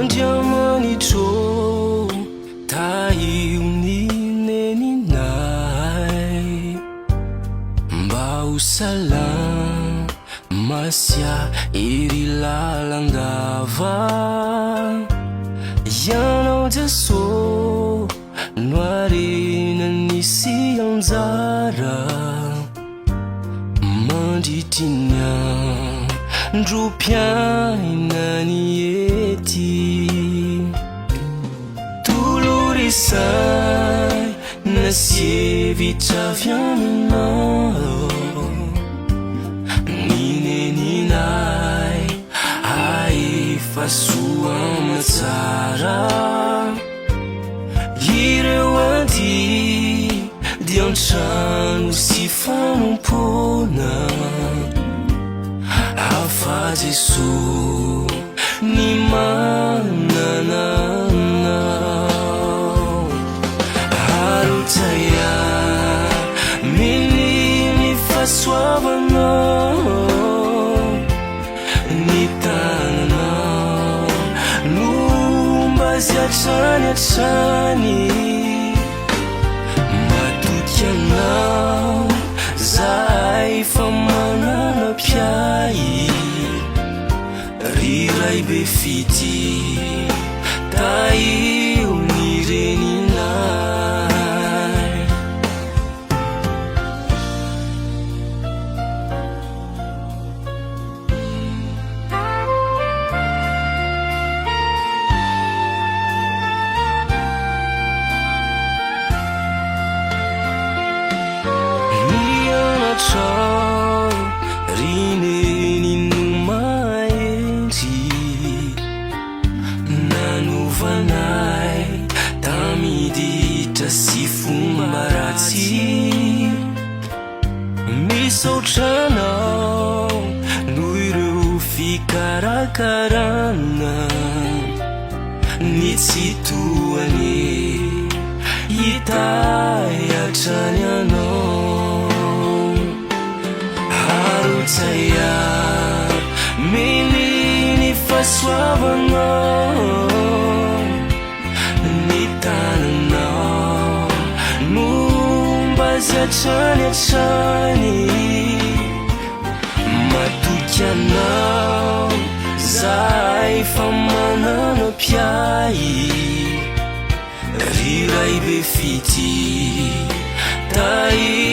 Andiamanitro tahiony neninay mba ho salamasia iry lalandava ianao Jesô no arenany sy anjara mandritry androm-piainany ety tolorisay nasyevitra avy aminao ny neninay aefasoa matsara ireo andy dia antrano sy fanompona afa Jesô ny manana anao harotaia minimy fahasoavanao ny tananao no mba zy hatrany matoky anao zay fa manana piay riray be fity taio ny reninay nianatrao rinenino maendry nanovanay tamiditra sy fomba ratsy misaotranao noho ireo fikarakarana ny tsy toany hitay hatrany anao harotaia mininy fahasoavanao ny tananao no mba zy hatrany matoky anao zay fa manana piay riray be fity taio